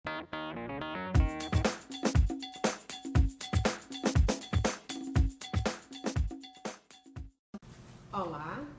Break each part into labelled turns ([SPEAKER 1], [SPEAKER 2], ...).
[SPEAKER 1] Olá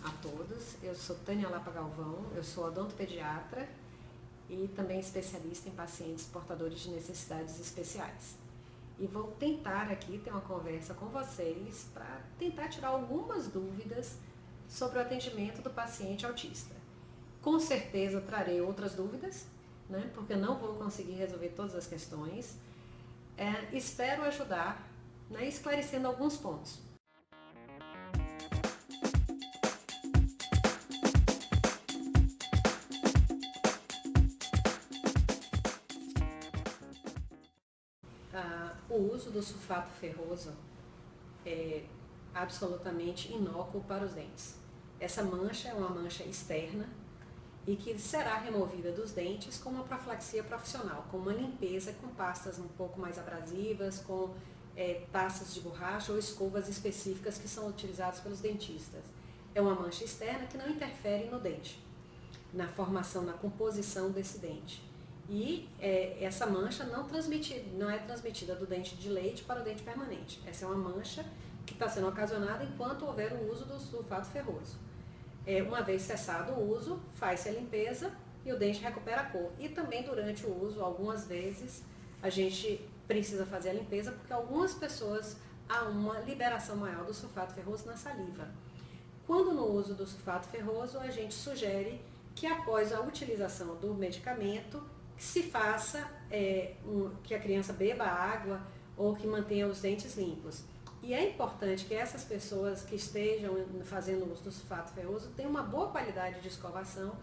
[SPEAKER 1] a todos, eu sou Tânia Lapa Galvão, eu sou odontopediatra e também especialista em pacientes portadores de necessidades especiais. E vou tentar aqui ter uma conversa com vocês para tentar tirar algumas dúvidas sobre o atendimento do paciente autista. Com certeza trarei outras dúvidas, né, porque eu não vou conseguir resolver todas as questões. Espero ajudar, né, esclarecendo alguns pontos. O uso do sulfato ferroso é absolutamente inócuo para os dentes. Essa mancha é uma mancha externa e que será removida dos dentes com uma profilaxia profissional, com uma limpeza com pastas um pouco mais abrasivas, com pastas de borracha ou escovas específicas que são utilizadas pelos dentistas. É uma mancha externa que não interfere no dente, na formação, na composição desse dente. E essa mancha não é transmitida do dente de leite para o dente permanente. Essa é uma mancha que está sendo ocasionada enquanto houver o uso do sulfato ferroso. Uma vez cessado o uso, faz-se a limpeza e o dente recupera a cor. E também durante o uso, algumas vezes, a gente precisa fazer a limpeza porque algumas pessoas há uma liberação maior do sulfato ferroso na saliva. Quando no uso do sulfato ferroso, a gente sugere que após a utilização do medicamento, que se faça, que a criança beba água ou que mantenha os dentes limpos. E é importante que essas pessoas que estejam fazendo uso do sulfato ferroso tenham uma boa qualidade de escovação,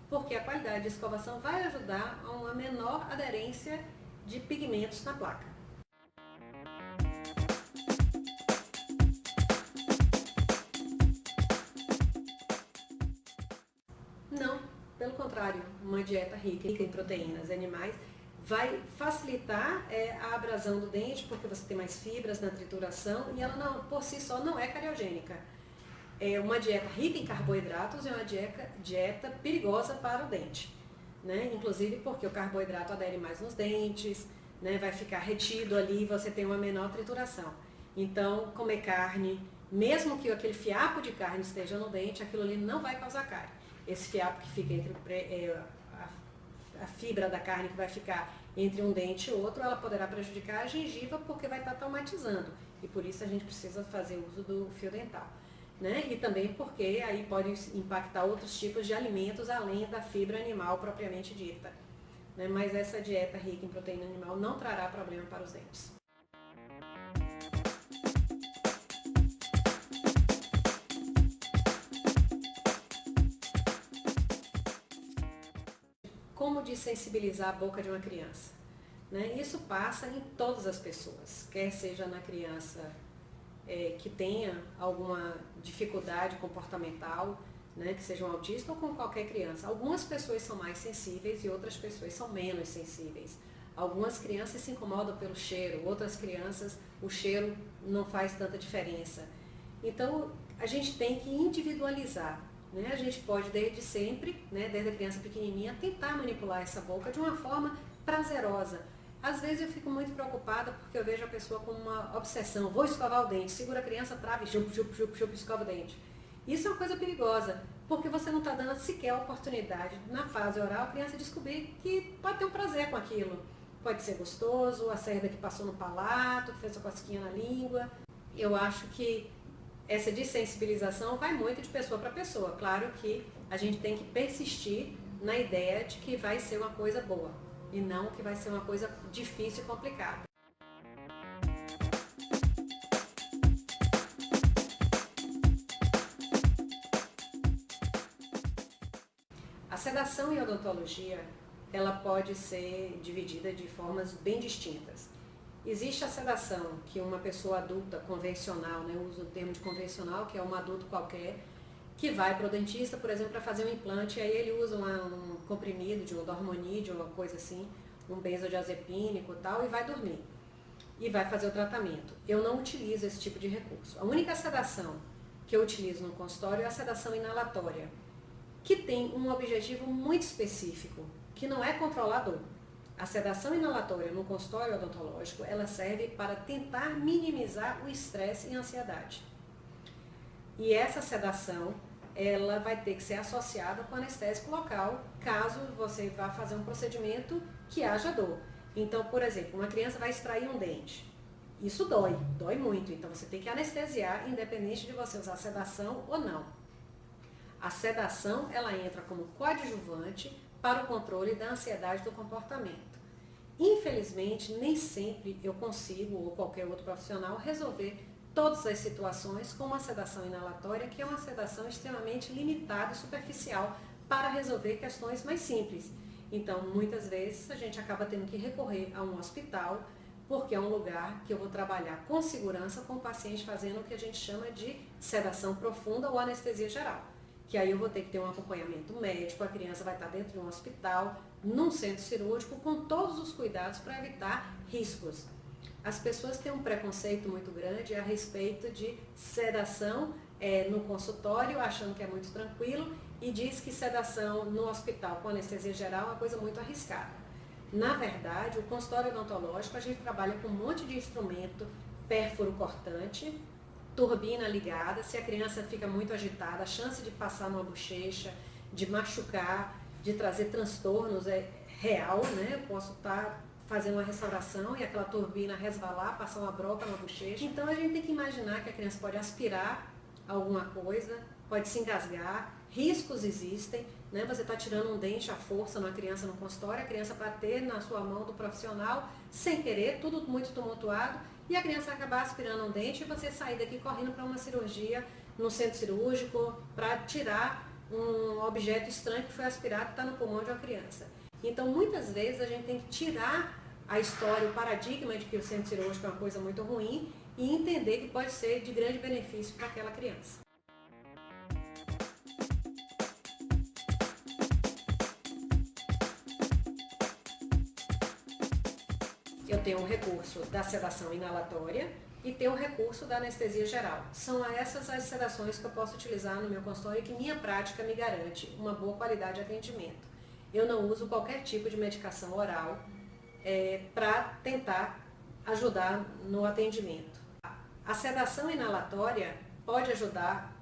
[SPEAKER 1] porque a qualidade de escovação vai ajudar a uma menor aderência de pigmentos na placa. Não, pelo contrário, uma dieta rica em proteínas animais vai facilitar a abrasão do dente, porque você tem mais fibras na trituração e ela não, por si só não é cariogênica. É uma dieta rica em carboidratos e uma dieta perigosa para o dente, né? Inclusive porque o carboidrato adere mais nos dentes, né? Vai ficar retido ali e você tem uma menor trituração. Então, comer carne, mesmo que aquele fiapo de carne esteja no dente, aquilo ali não vai causar cárie. Esse fiapo que fica entre a fibra da carne que vai ficar entre um dente e outro, ela poderá prejudicar a gengiva porque vai estar traumatizando. E por isso a gente precisa fazer uso do fio dental, né? E também porque aí pode impactar outros tipos de alimentos além da fibra animal propriamente dita, né? Mas essa dieta rica em proteína animal não trará problema para os dentes. Como desensibilizar a boca de uma criança, né? Isso passa em todas as pessoas, quer seja na criança que tenha alguma dificuldade comportamental, né, que seja um autista ou com qualquer criança. Algumas pessoas são mais sensíveis e outras pessoas são menos sensíveis. Algumas crianças se incomodam pelo cheiro, outras crianças o cheiro não faz tanta diferença. Então a gente tem que individualizar. A gente pode desde sempre, desde a criança pequenininha, tentar manipular essa boca de uma forma prazerosa. Às vezes eu fico muito preocupada porque eu vejo a pessoa com uma obsessão, vou escovar o dente, segura a criança, trava e chup, chup, chup, chup, escova o dente. Isso é uma coisa perigosa, porque você não está dando sequer a oportunidade, na fase oral, a criança descobrir que pode ter um prazer com aquilo. Pode ser gostoso, a cerda que passou no palato, que fez a cosquinha na língua. Eu acho que essa dessensibilização vai muito de pessoa para pessoa. Claro que a gente tem que persistir na ideia de que vai ser uma coisa boa e não que vai ser uma coisa difícil e complicada. A sedação em odontologia, ela pode ser dividida de formas bem distintas. Existe a sedação que uma pessoa adulta convencional, eu uso o termo de convencional, que é um adulto qualquer, que vai para o dentista, por exemplo, para fazer um implante, aí ele usa um comprimido de um Dormonide, de uma coisa assim, um benzodiazepínico e tal, e vai dormir. E vai fazer o tratamento. Eu não utilizo esse tipo de recurso. A única sedação que eu utilizo no consultório é a sedação inalatória, que tem um objetivo muito específico, que não é controlar a dor. A sedação inalatória no consultório odontológico, ela serve para tentar minimizar o estresse e a ansiedade. E essa sedação, ela vai ter que ser associada com anestésico local, caso você vá fazer um procedimento que haja dor. Então, por exemplo, uma criança vai extrair um dente. Isso dói muito, então você tem que anestesiar, independente de você usar sedação ou não. A sedação, ela entra como coadjuvante para o controle da ansiedade do comportamento. Infelizmente, nem sempre eu consigo, ou qualquer outro profissional, resolver todas as situações com uma sedação inalatória, que é uma sedação extremamente limitada e superficial para resolver questões mais simples. Então, muitas vezes, a gente acaba tendo que recorrer a um hospital, porque é um lugar que eu vou trabalhar com segurança com o paciente fazendo o que a gente chama de sedação profunda ou anestesia geral. Que aí eu vou ter que ter um acompanhamento médico, a criança vai estar dentro de um hospital, num centro cirúrgico, com todos os cuidados para evitar riscos. As pessoas têm um preconceito muito grande a respeito de sedação no consultório, achando que é muito tranquilo, e diz que sedação no hospital com anestesia geral é uma coisa muito arriscada. Na verdade, o consultório odontológico, a gente trabalha com um monte de instrumento, pérfuro cortante, turbina ligada. Se a criança fica muito agitada, a chance de passar numa bochecha, de machucar, de trazer transtornos é real, né? Eu posso estar fazendo uma restauração e aquela turbina resvalar, passar uma broca na bochecha. Então a gente tem que imaginar que a criança pode aspirar alguma coisa, pode se engasgar, riscos existem, né? Você está tirando um dente à força numa criança no consultório, a criança bater na sua mão do profissional sem querer, tudo muito tumultuado, e a criança vai acabar aspirando um dente e você sair daqui correndo para uma cirurgia no centro cirúrgico para tirar um objeto estranho que foi aspirado e está no pulmão de uma criança. Então, muitas vezes a gente tem que tirar a história, o paradigma de que o centro cirúrgico é uma coisa muito ruim e entender que pode ser de grande benefício para aquela criança. Eu tenho um recurso da sedação inalatória e tenho um recurso da anestesia geral. São essas as sedações que eu posso utilizar no meu consultório e que minha prática me garante uma boa qualidade de atendimento. Eu não uso qualquer tipo de medicação oral para tentar ajudar no atendimento. A sedação inalatória pode ajudar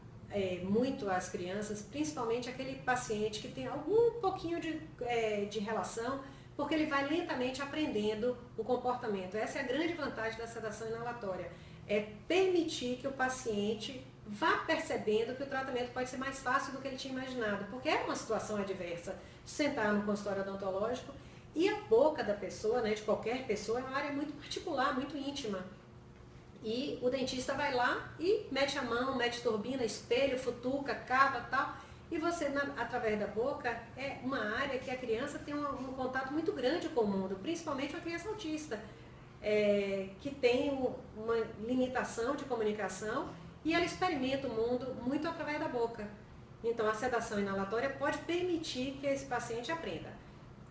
[SPEAKER 1] muito as crianças, principalmente aquele paciente que tem algum pouquinho de relação, porque ele vai lentamente aprendendo o comportamento. Essa é a grande vantagem da sedação inalatória, é permitir que o paciente vá percebendo que o tratamento pode ser mais fácil do que ele tinha imaginado, porque é uma situação adversa sentar no consultório odontológico e a boca da pessoa, né, de qualquer pessoa, é uma área muito particular, muito íntima. E o dentista vai lá e mete a mão, mete turbina, espelho, futuca, cava e tal. E você, através da boca, é uma área que a criança tem um contato muito grande com o mundo, principalmente a criança autista, que tem uma limitação de comunicação e ela experimenta o mundo muito através da boca. Então, a sedação inalatória pode permitir que esse paciente aprenda.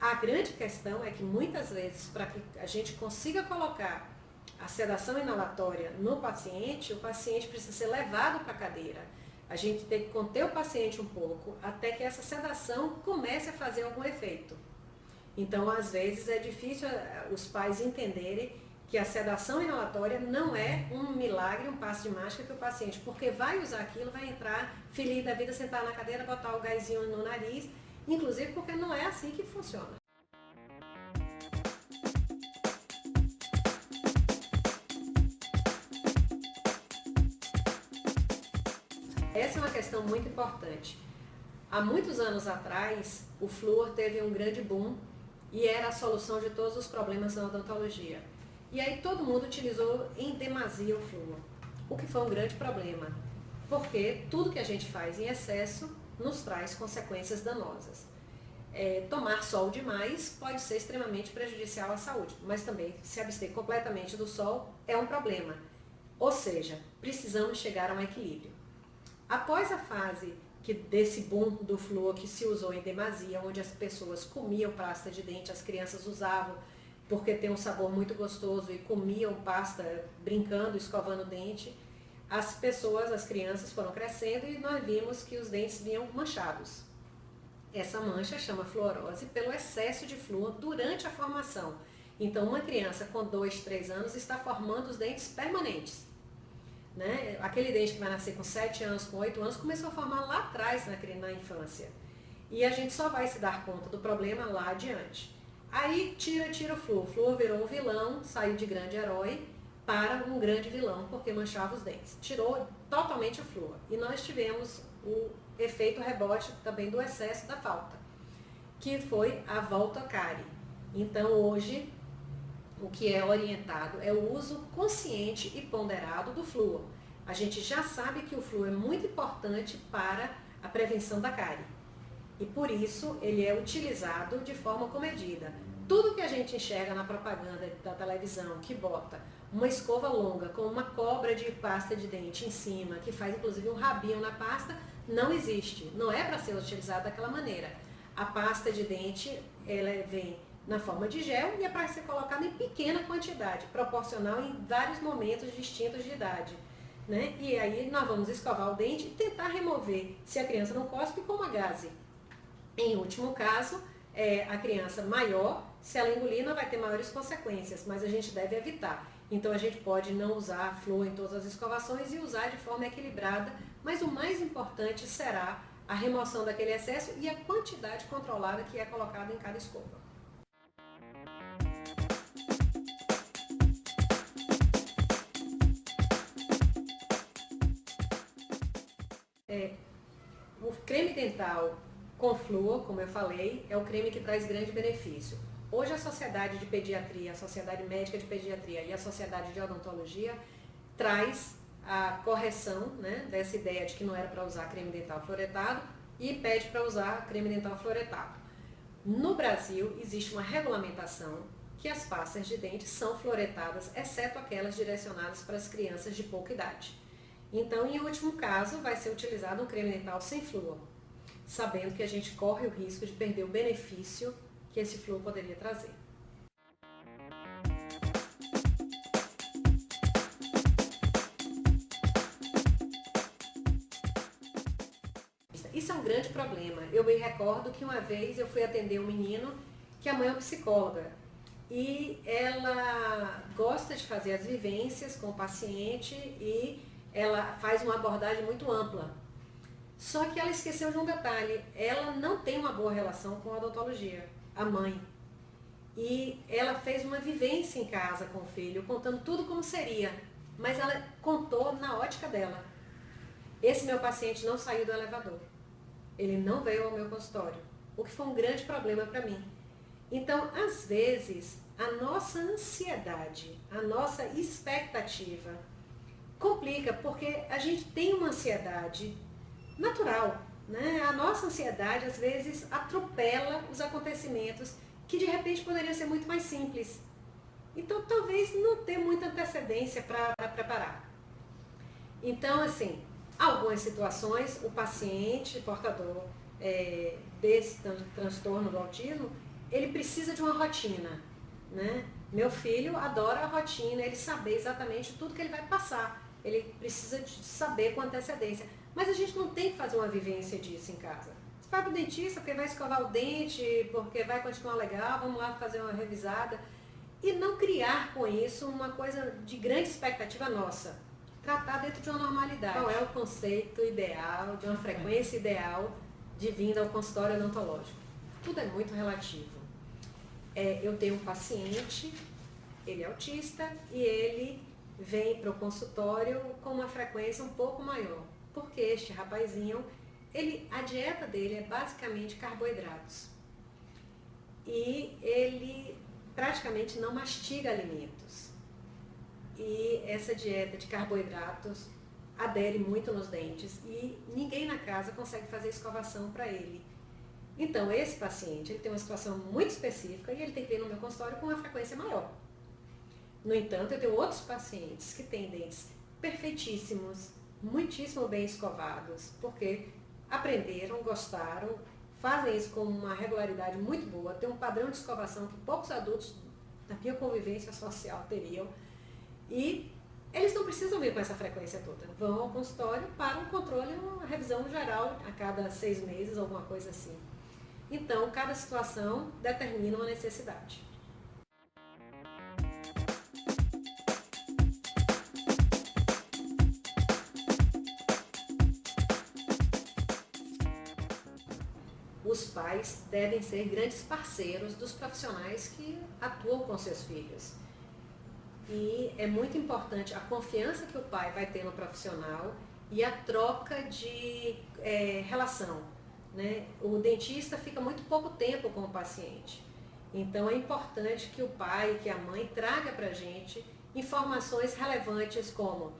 [SPEAKER 1] A grande questão é que, muitas vezes, para que a gente consiga colocar a sedação inalatória no paciente, o paciente precisa ser levado para a cadeira. A gente tem que conter o paciente um pouco até que essa sedação comece a fazer algum efeito. Então, às vezes, é difícil os pais entenderem que a sedação inalatória não é um milagre, um passe de mágica que o paciente, porque vai usar aquilo, vai entrar feliz da vida, sentar na cadeira, botar o gásinho no nariz, inclusive porque não é assim que funciona. Essa é uma questão muito importante. Há muitos anos atrás, o flúor teve um grande boom e era a solução de todos os problemas na odontologia. E aí todo mundo utilizou em demasia o flúor, o que foi um grande problema, porque tudo que a gente faz em excesso nos traz consequências danosas. Tomar sol demais pode ser extremamente prejudicial à saúde, mas também se abster completamente do sol é um problema. Ou seja, precisamos chegar a um equilíbrio. Após a fase desse boom do flúor que se usou em demasia, onde as pessoas comiam pasta de dente, as crianças usavam porque tem um sabor muito gostoso e comiam pasta brincando, escovando o dente, as crianças foram crescendo e nós vimos que os dentes vinham manchados. Essa mancha chama fluorose pelo excesso de flúor durante a formação. Então, uma criança com 2, 3 anos está formando os dentes permanentes. Né? Aquele dente que vai nascer com 7 anos, com 8 anos, começou a formar lá atrás na infância. E a gente só vai se dar conta do problema lá adiante. Aí tira o flúor. O flúor virou um vilão, saiu de grande herói para um grande vilão, porque manchava os dentes. Tirou totalmente o flúor. E nós tivemos o efeito rebote também do excesso da falta, que foi a volta cárie. Então hoje o que é orientado é o uso consciente e ponderado do flúor. A gente já sabe que o flúor é muito importante para a prevenção da cárie. E por isso ele é utilizado de forma comedida. Tudo que a gente enxerga na propaganda da televisão, que bota uma escova longa com uma cobra de pasta de dente em cima, que faz inclusive um rabinho na pasta, não existe. Não é para ser utilizado daquela maneira. A pasta de dente, ela vem na forma de gel e é para ser colocada em pequena quantidade, proporcional em vários momentos distintos de idade. Né? E aí nós vamos escovar o dente e tentar remover, se a criança não cospe, com uma gaze. Em último caso, a criança maior, se ela engolir, não vai ter maiores consequências, mas a gente deve evitar. Então a gente pode não usar flúor em todas as escovações e usar de forma equilibrada, mas o mais importante será a remoção daquele excesso e a quantidade controlada que é colocada em cada escova. O creme dental com flúor, como eu falei, é o creme que traz grande benefício. Hoje a Sociedade de Pediatria, a Sociedade Médica de Pediatria e a Sociedade de Odontologia traz a correção, né, dessa ideia de que não era para usar creme dental fluoretado e pede para usar creme dental fluoretado. No Brasil existe uma regulamentação que as pastas de dente são fluoretadas, exceto aquelas direcionadas para as crianças de pouca idade. Então, em último caso, vai ser utilizado um creme dental sem flúor, sabendo que a gente corre o risco de perder o benefício que esse flúor poderia trazer. Isso é um grande problema. Eu me recordo que uma vez eu fui atender um menino que a mãe é uma psicóloga e ela gosta de fazer as vivências com o paciente e ela faz uma abordagem muito ampla. Só que ela esqueceu de um detalhe, ela não tem uma boa relação com a odontologia, a mãe. E ela fez uma vivência em casa com o filho, contando tudo como seria, mas ela contou na ótica dela. Esse meu paciente não saiu do elevador, ele não veio ao meu consultório, o que foi um grande problema para mim. Então, às vezes, a nossa ansiedade, a nossa expectativa complica, porque a gente tem uma ansiedade natural, né? A nossa ansiedade às vezes atropela os acontecimentos que de repente poderiam ser muito mais simples. Então talvez não ter muita antecedência para preparar. Então assim, algumas situações o paciente portador desse transtorno do autismo, ele precisa de uma rotina, né? Meu filho adora a rotina, ele saber exatamente tudo que ele vai passar. Ele precisa de saber com antecedência. Mas a gente não tem que fazer uma vivência disso em casa. Você vai para o dentista porque vai escovar o dente, porque vai continuar legal, vamos lá fazer uma revisada. E não criar com isso uma coisa de grande expectativa nossa. Tratar dentro de uma normalidade. Qual é o conceito ideal, de uma frequência ideal de vinda ao consultório odontológico? Tudo é muito relativo. Eu tenho um paciente, ele é autista e ele vem para o consultório com uma frequência um pouco maior, porque este rapazinho, a dieta dele é basicamente carboidratos e ele praticamente não mastiga alimentos e essa dieta de carboidratos adere muito nos dentes e ninguém na casa consegue fazer escovação para ele. Então esse paciente ele tem uma situação muito específica e ele tem que vir no meu consultório com uma frequência maior. No entanto, eu tenho outros pacientes que têm dentes perfeitíssimos, muitíssimo bem escovados, porque aprenderam, gostaram, fazem isso com uma regularidade muito boa, tem um padrão de escovação que poucos adultos da minha convivência social teriam, e eles não precisam vir com essa frequência toda. Vão ao consultório para um controle, uma revisão geral a cada 6 meses, alguma coisa assim. Então, cada situação determina uma necessidade. Os pais devem ser grandes parceiros dos profissionais que atuam com seus filhos. E é muito importante a confiança que o pai vai ter no profissional e a troca de relação, né? O dentista fica muito pouco tempo com o paciente. Então é importante que o pai, que a mãe traga para a gente informações relevantes como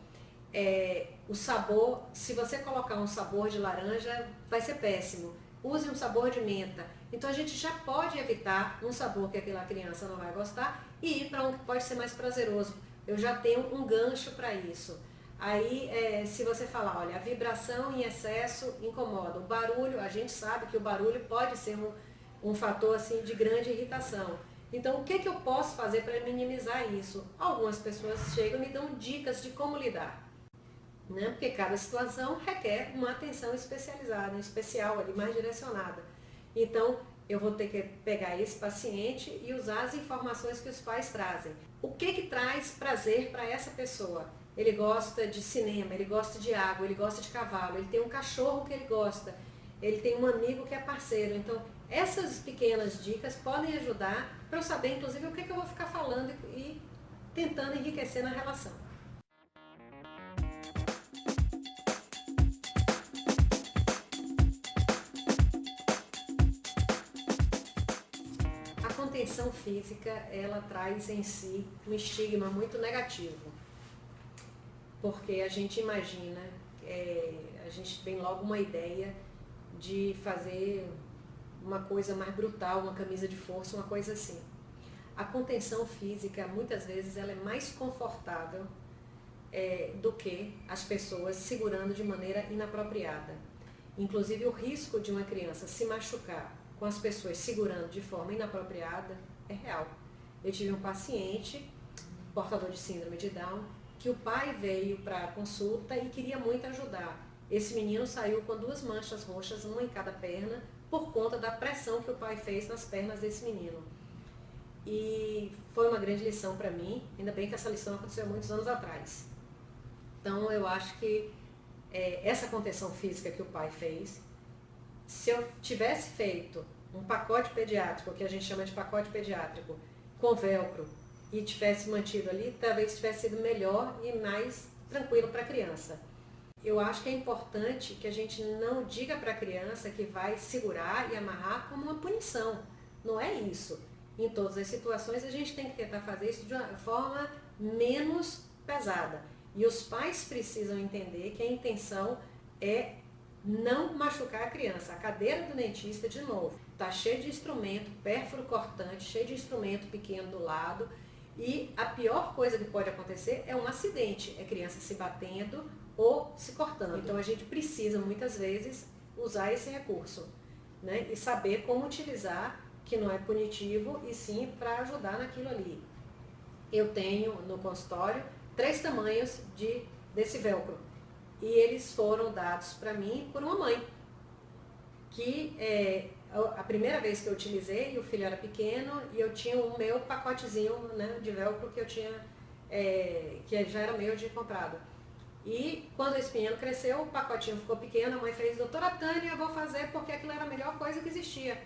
[SPEAKER 1] o sabor. Se você colocar um sabor de laranja, vai ser péssimo. Use um sabor de menta. Então a gente já pode evitar um sabor que aquela criança não vai gostar e ir para um que pode ser mais prazeroso. Eu já tenho um gancho para isso. Aí, se você falar, olha, a vibração em excesso incomoda. O barulho, a gente sabe que o barulho pode ser um fator assim, de grande irritação. Então, o que eu posso fazer para minimizar isso? Algumas pessoas chegam e me dão dicas de como lidar, né? Porque cada situação requer uma atenção especializada, especial, ali, mais direcionada. Então, eu vou ter que pegar esse paciente e usar as informações que os pais trazem. O que traz prazer para essa pessoa? Ele gosta de cinema, ele gosta de água, ele gosta de cavalo, ele tem um cachorro que ele gosta, ele tem um amigo que é parceiro. Então, essas pequenas dicas podem ajudar para eu saber, inclusive, o que eu vou ficar falando e tentando enriquecer na relação. A contenção física, ela traz em si um estigma muito negativo, porque a gente imagina, a gente tem logo uma ideia de fazer uma coisa mais brutal, uma camisa de força, uma coisa assim. A contenção física, muitas vezes, ela é mais confortável do que as pessoas segurando de maneira inapropriada. Inclusive, o risco de uma criança se machucar com as pessoas segurando de forma inapropriada é real. Eu tive um paciente, portador de síndrome de Down, que o pai veio para a consulta e queria muito ajudar. Esse menino saiu com 2 manchas roxas, uma em cada perna, por conta da pressão que o pai fez nas pernas desse menino. E foi uma grande lição para mim, ainda bem que essa lição aconteceu há muitos anos atrás. Então eu acho que essa contenção física que o pai fez, se eu tivesse feito um pacote pediátrico, que a gente chama de pacote pediátrico, com velcro, e tivesse mantido ali, talvez tivesse sido melhor e mais tranquilo para a criança. Eu acho que é importante que a gente não diga para a criança que vai segurar e amarrar como uma punição. Não é isso. Em todas as situações a gente tem que tentar fazer isso de uma forma menos pesada. E os pais precisam entender que a intenção é não machucar a criança. A cadeira do dentista, de novo, está cheia de instrumento, pérfuro cortante, cheio de instrumento pequeno do lado. E a pior coisa que pode acontecer é um acidente, é criança se batendo ou se cortando. Então a gente precisa muitas vezes usar esse recurso, né? E saber como utilizar, que não é punitivo e sim para ajudar naquilo ali. Eu tenho no consultório 3 tamanhos desse velcro e eles foram dados para mim por uma mãe que a primeira vez que eu utilizei, o filho era pequeno e eu tinha o meu pacotezinho, né, de velcro que eu tinha, que já era meu de comprado. E quando esse menino cresceu, o pacotinho ficou pequeno, a mãe fez, doutora Tânia, eu vou fazer porque aquilo era a melhor coisa que existia.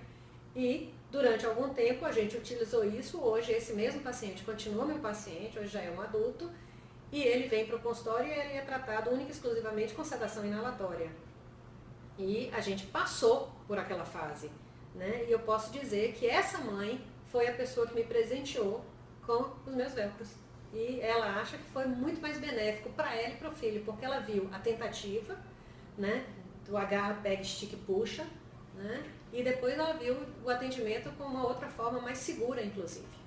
[SPEAKER 1] E durante algum tempo a gente utilizou isso. Hoje esse mesmo paciente continua meu paciente, hoje já é um adulto, e ele vem para o consultório e ele é tratado única e exclusivamente com sedação inalatória. E a gente passou por aquela fase, né? E eu posso dizer que essa mãe foi a pessoa que me presenteou com os meus velcros. E ela acha que foi muito mais benéfico para ela e para o filho, porque ela viu a tentativa, né, do agarra, pega, estica e puxa, né? E depois ela viu o atendimento com uma outra forma mais segura, inclusive.